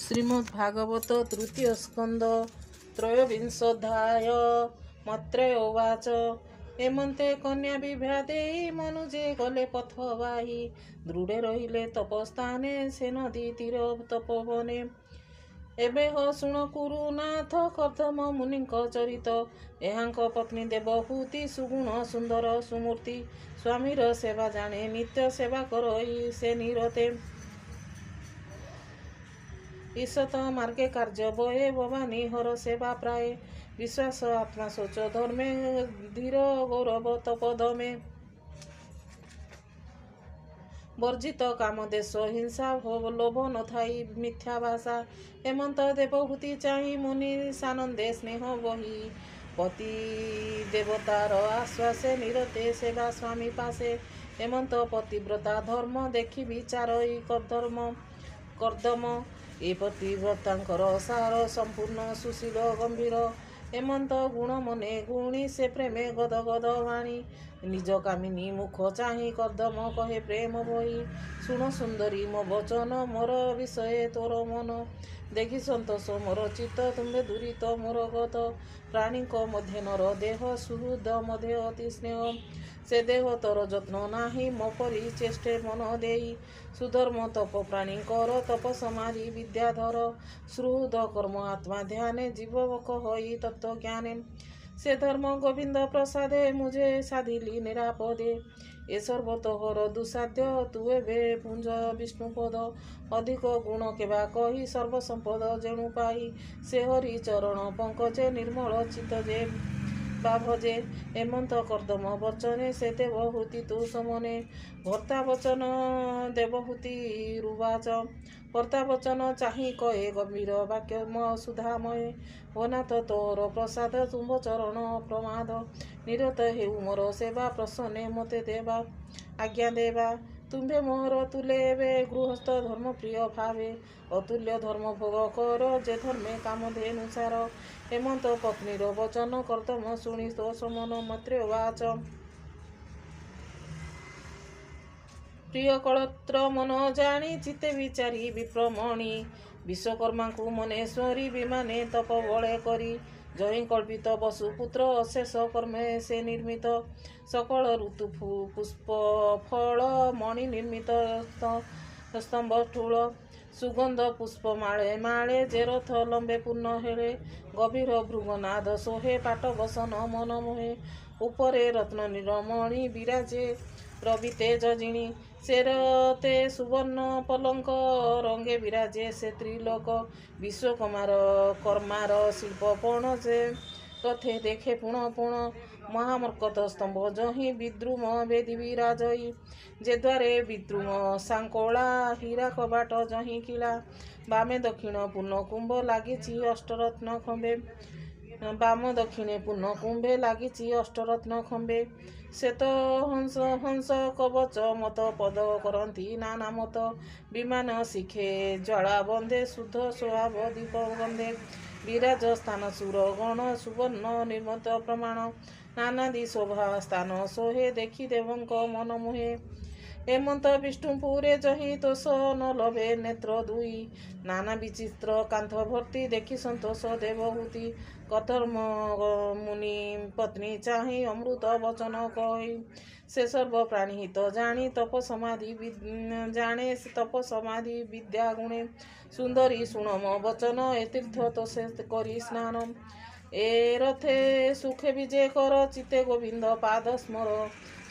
श्रीमद्भागवत तृतीय स्कंद त्रयोविंशोऽध्याय। मत्रेय उवाच एमंते कन्या विभा देई मनुजे गले पथ बाही दृढ़े रहिले तपस्थाने से नदी तीर तपोवने। एबे हो शुण कुरुनाथ कर्दम मुनिଙ୍କ चरित एहाଙ୍କ पत्नी देवहूति सुगुण सुंदर सुमूर्ति स्वामीर सेवा जाने नित्य सेवा करई से निरते। ईशत मार्गे कार्य बये भवानी हर सेवा प्राय विश्वास आत्मा शोच धर्मे धीर गौरव तपदमे वर्जित काम देश हिंसा लोभ न थाई मिथ्या भाषा। हेमंत देवहूति चाहि मुनि सानंदे स्नेह बही पति देवतार आश्वासे निरते सेवा स्वामी पासे। हेमंत पतिव्रता धर्म देखि विचारई कर्दम ए पतिव्रतांकर सार संपूर्ण सुशील गंभीर। हेमंत गुण मने गुणी से प्रेमे गद गद वाणी निज कामिनी मुख चाहि कर्दम कहे प्रेम बही शुण सुंदरी मो वचन मोर विषय तोर मन देखि संतोष मोर चित्त तुम्बे दूरित मोर गत प्राणी मध्य नर देह सुहृद मध्य अति स्नेह से देह तोर जत्न नाही मो परि चेष्टे मन देई सुधर्म तप प्राणी कर तप समाधि विद्याधर सुहृद कर्म आत्मा ध्याने जीव कहई तत्व ज्ञाने से धर्म गोविंद प्रसादे मुझे साधिली निरापदे ए सर्वतोहर दुसाध्य तु एबे पुंज विष्णुपद अधिक गुण केबा कही सर्वसंपद जेणु पाई से हरि चरण पंकजे निर्मल चित्त जे भजे। हेमंत कर्दम वचने से देवहूति तु समने भर्ता वचन देवहूति रुवाच भर्ता वचन चाहि कहे गंभीर वाक्य सुधामय होनाथ तोर प्रसाद तुम्भ चरण प्रमाद निरत हेउ मोर सेवा प्रसन्ने मते देवा आज्ञा देवा तुम्भे मोहर तुले एबे गृहस्थ धर्म प्रिय भावे अतुल्य धर्म भोग कर जे धर्मे कामधेनु सार। हेमंत पत्नीर वचन कर्दम शुणी तो समन मत्रे उवाच प्रिय कलत्र मन जानी चित्ते विचारी विप्रमणि विश्वकर्मा को मनेश्वरी विमाने तप बले करी जहि कल्पित वसुपुत्र अशेष कर्मे से निर्मित सकल ऋतु पुष्प फल मणि निर्मित स्तंभ ठूल सुगंध पुष्प माळे माळे जे रथ लंबे पूर्ण हेले गभीर भृगनाद सोहे पाट बसन मन मोहे उपरे रत्न निरमणि विराजे रवि तेज जिणी शेरते सुवर्ण पलंक रंगे विराजे से त्रिलोक विश्वकर्मार कर्मार शिल्प पण जे कथे देखे पुण पुण महामर्कत स्तंभ जहि विद्रुम वेदी विराजई जे द्वारे विद्रुम सांकोला हीरा कबाट जहि किला बामे दक्षिण पूर्ण कुंभ लागिछि अष्टरत्न खंबे बाम दक्षिणे पूर्ण कुंभे लागिछि अष्टरत्न खंबे श्वेत हंस हंस कवच मत पद करती नाना मत विमान शिखे ज्वाला बंदे शुद्ध स्वभाव दीप गंधे विराज स्थान सुर गण सुवर्ण निर्मत प्रमाण नानादि शोभा स्थान सोहे देखि देवंक मन मोहे। हेमंत विष्णुपुरे जहि तोष न लभे नेत्र दुई नाना विचित्र कांथ भर्ती देखि संतोष देवहूति कधर्म मुनि पत्नी चाहि अमृत वचन कही से सर्व प्राणी हित जानी तप समाधि विद्या गुणे सुंदरी सुणम वचन ए तीर्थ तोषे करी स्नान ए रथे सुखे विजय कर चित्ते गोविंद पाद स्मर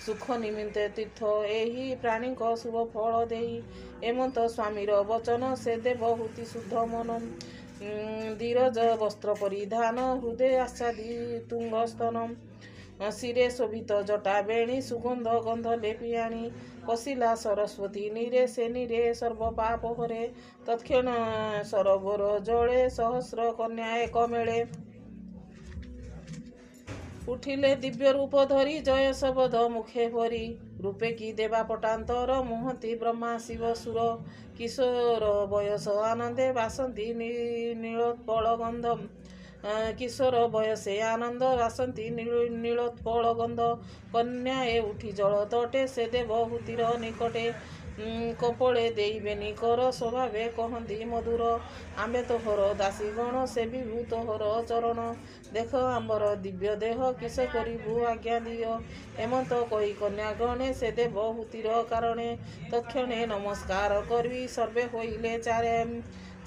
सुख निमित्ते तीर्थ एहि प्राणी को शुभ फल देई। हेमंत स्वामीर वचन से देवहूति शुद्ध मन धीरज वस्त्र परिधान हृदय आच्छादी तुंगस्तन शिरे शोभित जटा बेणी सुगंध गंध लेपियाणी कशिला सरस्वती नीरे से नीरे सर्व पाप हरे तत्क्षण सरोवर जले सहस्र कन्या एक मेले उठिले दिव्य रूप धरी जय शबद मुखे भरी रूपे की देवा पटांतर मुहंती ब्रह्मा शिव सुर किशोर बयस आनंदे वासंती नीलोत्पल गंध किशोर बयसे आनंद वासंती नीलोत्पल गंध कन्या ए उठी जल तटे से देवहूतिर निकटे କପଳେ ଦେଇବେନି କର ସ୍ୱଭାବେ କହନ୍ତି ମଧୁର। ଆମ୍ଭେ ତୋହର ଦାସୀଗଣ ସେବିବୁ ତୋହର ଚରଣ। ଦେଖ ଆମ୍ବର ଦିବ୍ୟ ଦେହ କିସ କରିବୁ ଆଜ୍ଞା ଦିଅ। ଏମନ୍ତ କହି କନ୍ୟାଗଣେ ସେ ଦେବହୂତିର କାରଣେ। ତତ୍କ୍ଷଣେ ନମସ୍କାର କରି ସର୍ବେ ହୋଇଲେ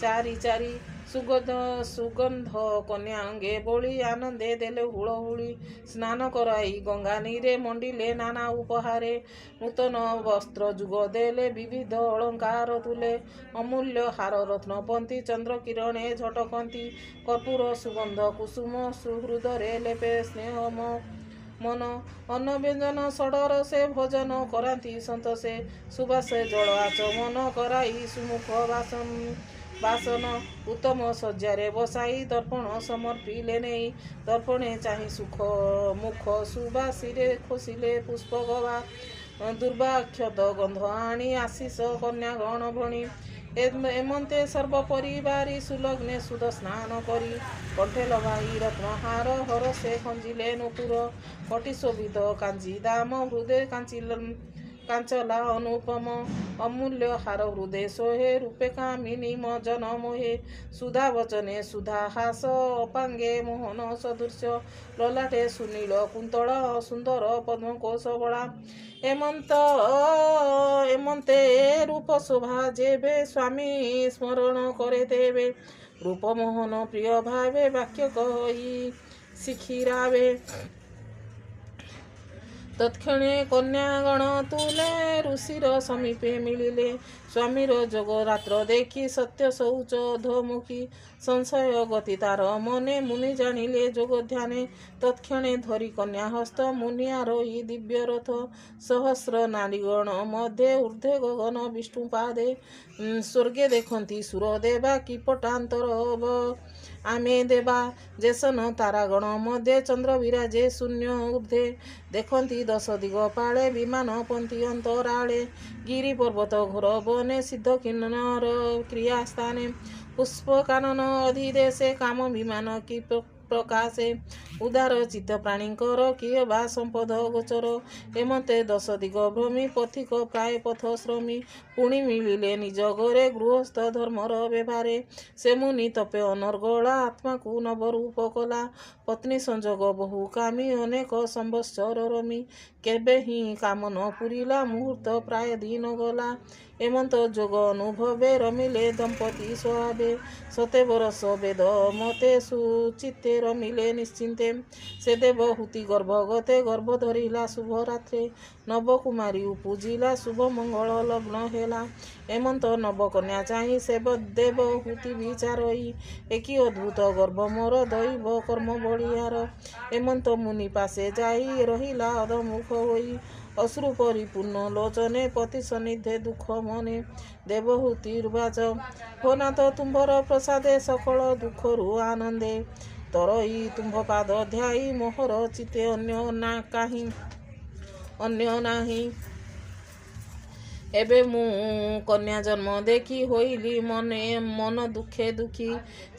ଚାରି ସୁଗନ୍ଧ କନ୍ୟା ଅଙ୍ଗେ ବୋଳି ଆନନ୍ଦେ ଦେଲେ ହୁଳହୁଳି। ସ୍ନାନ କରାଇ ଗଙ୍ଗା ନୀରେ ମଣ୍ଡିଲେ ନାନା ଉପହାରେ। ନୂତନ ବସ୍ତ୍ର ଯୁଗ ଦେଲେ ବିବିଧ ଅଳଙ୍କାର ତୁଲେ। ଅମୂଲ୍ୟ ହାର ରତ୍ନପନ୍ତି ଚନ୍ଦ୍ର କିରଣେ ଝଟକନ୍ତି। କର୍ପୂର ସୁଗନ୍ଧ କୁସୁମ ସୁହୃଦରେ ଲେପେ ସ୍ନେହ ମନ। ଅନ୍ନ ବ୍ୟଞ୍ଜନ ଷଡ଼ର ସେ ଭୋଜନ କରାନ୍ତି ସନ୍ତୋଷେ। ସୁବାସେ ଜଳ ଆଚମନ କରାଇ ସୁମୁଖ ବାସନ। ଉତ୍ତମ ଶଯ୍ୟାରେ ବସାଇ ଦର୍ପଣ ସମର୍ପିଲେ ନେଇ। ଦର୍ପଣେ ଚାହିଁ ମୁଖ ସୁବାସିରେ ଖୋସିଲେ ପୁଷ୍ପଗବା। ଦୁର୍ବାକ୍ଷତ ଗନ୍ଧ ଆଣି ଆଶିଷ କନ୍ୟାଗଣ ଭଣି। ଏମନ୍ତେ ସର୍ବପରିବାରି ସୁଲଗ୍ନେ ସୁଧ ସ୍ନାନ କରି। କଣ୍ଠେ ଲଭାଇ ରତ୍ନହାର ହରଷେ ଖଞ୍ଜିଲେ ନୂପୁର। କଟି ଶୋଭିତ କାଞ୍ଚି ଦାମ ହୃଦେ କାଞ୍ଚଲା ଅନୁପମ। ଅମୂଲ୍ୟ ହାର ହୃଦେ ସୋହେ ରୂପେ କାମିନୀ ଜନ ମୋହେ। ସୁଧା ବଚନେ ସୁଧା ହାସ ଅପାଙ୍ଗେ ମୋହନ ସଦୃଶ୍ୟ। ଲଲାଟେ ସୁନୀଳ କୁନ୍ତଳ ସୁନ୍ଦର ପଦ୍ମକୋଶ ବଳା। ଏମନ୍ତେ ରୂପ ଶୋଭା ଯେବେ ସ୍ୱାମୀ ସ୍ମରଣ କରେ ତେବେ। ରୂପ ମୋହନ ପ୍ରିୟ ଭାବେ ବାକ୍ୟ କହି ଶିଖିରାବେ। ତତ୍କ୍ଷଣେ କନ୍ୟାଗଣ ତୁଲେ ଋଷିର ସମୀପେ ମିଳିଲେ। ସ୍ୱାମୀର ଯୋଗ ରାତ୍ର ଦେଖି ସତ୍ୟ ଶୌଚ ଅଧୋମୁଖୀ। ସଂଶୟ ଗତି ତାର ମନେ ମୁନି ଜାଣିଲେ ଯୋଗ ଧ୍ୟାନେ। ତତ୍କ୍ଷଣେ ଧରି କନ୍ୟା ହସ୍ତ ମୁନି ଆରୋହୀ ଦିବ୍ୟ ରଥ। ସହସ୍ର ନାରୀଗଣ ମଧ୍ୟେ ଊର୍ଦ୍ଧ୍ୱେ ଗଗନ ବିଷ୍ଣୁ ପାଦେ। ସ୍ୱର୍ଗେ ଦେଖନ୍ତି ସୁର ଦେବା କିପଟାନ୍ତର ଆମେ ଦେବା। ଯେସନ ତାରାଗଣ ମଧ୍ୟେ ଚନ୍ଦ୍ର ବିରାଜେ ଶୂନ୍ୟ ଊର୍ଦ୍ଧ୍ୱେ। ଦେଖନ୍ତି ଦଶ ଦିଗ ପାଳେ ବିମାନ ପନ୍ତି ଅନ୍ତରାଳେ। ଗିରି ପର୍ବତ ଘୋର ବନେ ସିଦ୍ଧ କିନ୍ନର କ୍ରିୟା ସ୍ଥାନେ। ପୁଷ୍ପ କାନନ ଅଧିଦେଶେ କାମ ବିମାନ କି ପ୍ରକାଶେ। ଉଦାର ଚିତ୍ତ ପ୍ରାଣୀଙ୍କର କିଏ ବା ସମ୍ପଦ ଗୋଚର। ଏମନ୍ତେ ଦଶ ଦିଗ ଭ୍ରମୀ ପଥିକ ପ୍ରାୟ ପଥ ଶ୍ରମୀ। ପୁଣି ମିଳିଲେ ନିଜ ଘରେ ଗୃହସ୍ଥ ଧର୍ମର ବ୍ୟବହାରେ। ସେ ମୁନି ତପେ ଅନର୍ଗଳା ଆତ୍ମାକୁ ନବରୂପ କଲା। ପତ୍ନୀ ସଂଯୋଗ ବହୁ କାମୀ ଅନେକ ସମ୍ବତ୍ସର ରମୀ। କେବେ ହିଁ କାମ ନ ପୁରିଲା ମୁହୂର୍ତ୍ତ ପ୍ରାୟ ଦିନ ଗଲା। ଏମନ୍ତ ଯୋଗ ଅନୁଭବେ ରମିଲେ ଦମ୍ପତି ସ୍ୱଭାବେ। ସତେ ବରଷ ବେଦ ମତେ ସୁଚିତ୍ତେ ରମିଲେ ନିଶ୍ଚିନ୍ତେ। ସେ ଦେବହୂତି ଗର୍ଭଗତେ ଗର୍ଭ ଧରିଲା ଶୁଭ ରାତ୍ରେ। ନବକୁମାରୀ ଉପୁଜିଲା ଶୁଭ ମଙ୍ଗଳ ଲଗ୍ନ ହେଲା। ଏମନ୍ତ ନବକନ୍ୟା ଚାହିଁ ସେ ଦେବହୂତି ବିଚାରଇ। ଏକି ଅଦ୍ଭୁତ ଗର୍ଭ ମୋର ଦୈବ କର୍ମ ବଳିୟାର। ଏମନ୍ତ ମୁନି ପାଶେ ଯାଇ ରହିଲା ଅଧମୁଖ ହୋଇ। ଅଶ୍ରୁ ପରିପୂର୍ଣ୍ଣ ଲୋଚନେ ପତି ସନ୍ନିଧେ ଦୁଃଖ ମନେ। ଦେବହୂତିର୍ବାଚ ହୋ ନାଥ ତୁମ୍ଭର ପ୍ରସାଦେ ସକଳ ଦୁଃଖରୁ ଆନନ୍ଦେ। ତରଇ ତୁମ୍ଭ ପାଦ ଧ୍ୟାଇ ମୋହର ଚିତ୍ତେ ଅନ୍ୟ ନାହିଁ। ଏବେ ମୁଁ କନ୍ୟା ଜନ୍ମ ଦେଖି ହୋଇଲି ମନ ଦୁଃଖେ ଦୁଃଖୀ।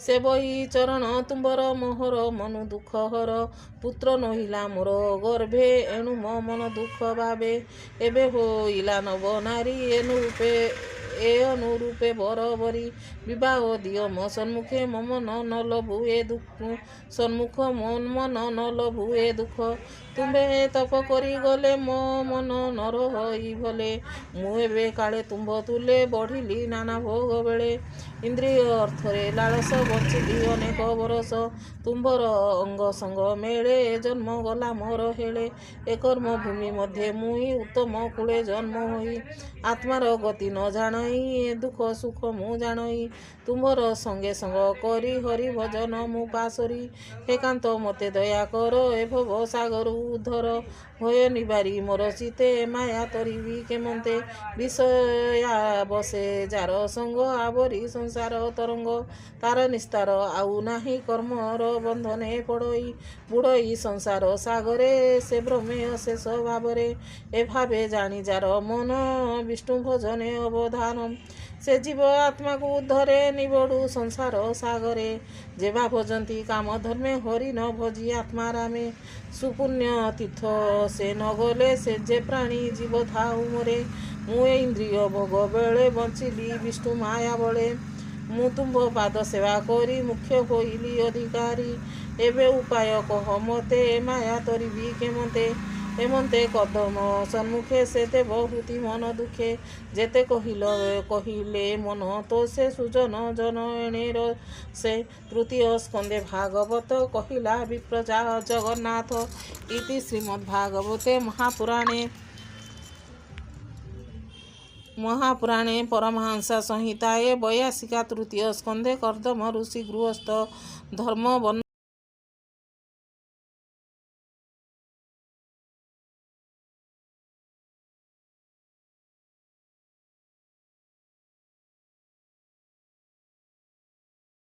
ସେବହି ଚରଣ ତୁମ୍ଭର ମୋହର ମନୁ ଦୁଃଖ ହର। ପୁତ୍ର ନୋହିଲା ମୋର ଗର୍ଭେ ଏଣୁ ମୋ ମନ ଦୁଃଖ ଭାବେ। ଏବେ ହୋଇଲା ନବ ନାରୀ ଏ ଅନୁରୂପେ ବର ବରି। ବିବାହ ଦିଅ ମୋ ସମ୍ମୁଖେ ମୋ ମନ ନ ଲଭୁ ଏ ଦୁଃଖ। ତୁମ୍ଭେ ତପ କରି ଗଲେ ମୋ ମନ ନ ରହି ଭଲେ। ମୁଁ ଏବେ କାଳେ ତୁମ୍ଭ ତୁଲେ ବଢ଼ିଲି ନାନା ଭୋଗ ବେଳେ। ଇନ୍ଦ୍ରିୟ ଅର୍ଥରେ ଲାଳସ ବଞ୍ଚିଲି ଅନେକ ବରଷ। ତୁମ୍ଭର ଅଙ୍ଗ ସଙ୍ଗ ମେଳେ ଏ ଜନ୍ମ ଗଲା ମୋର ହେଳେ। ଏ କର୍ମ ଭୂମି ମଧ୍ୟେ ମୁଇଁ ଉତ୍ତମ କୂଳେ ଜନ୍ମ ହୋଇ। ଆତ୍ମାର ଗତି ନ ଜାଣଇ ଏ ଦୁଃଖ ସୁଖ ମୁଁ ଜାଣଇ। ତୁମ୍ଭର ସଙ୍ଗେ ସଙ୍ଗ କରି ହରି ଭଜନ ମୁଁ ପାଶୋରି। ହେ କାନ୍ତ ମୋତେ ଦୟା କର ଏ ଭବ ସାଗରୁ ଉଦ୍ଧର। ଭୟ ନିବାରି ମୋର ଚିତ୍ତେ ଏ ମାୟା ତରିବି କେମନ୍ତେ। ବିଷୟା ବସେ ଯାର ସଙ୍ଗ ଆବରି ସଂସାର ତରଙ୍ଗ। ତାର ନିସ୍ତାର ଆଉ ନାହିଁ କର୍ମର ବନ୍ଧନେ ବୁଡ଼ଇ ସଂସାର ସାଗରେ ସେ ଭ୍ରମେ ଅଶେଷ ଭାବରେ। ଏ ଭାବେ ଜାଣି ଯାର ମନ ବିଷ୍ଣୁ ଭଜନେ ଅବଧାନ। से जीव आत्मा को उद्धरे निबड़ू संसार सागरे जेवा भजंती काम धर्मे हरि न भजी आत्मा रामे सुपुण्य तीर्थ से न गले से जे प्राणी जीव थाऊ मोरे मुए इंद्रिय भोग बेले बंचिली विष्णु माया बले मु तुंभ पाद सेवा करी मुख्य होइली अधिकारी एबे उपाय कह मते माया तरिबी केमते एमते कदम सम्मुखे सेते बहुती मन दुखे जेते कहिले मन तो से सुजन जन एणेर से तृतीय स्कंदे भागवत कहिला विप्रजा जगन्नाथ इति श्रीमद्भागवते महापुराणे परमहंसा संहिताये 82 तृतीय स्कंदे कर्दम ऋषि गृहस्थ धर्म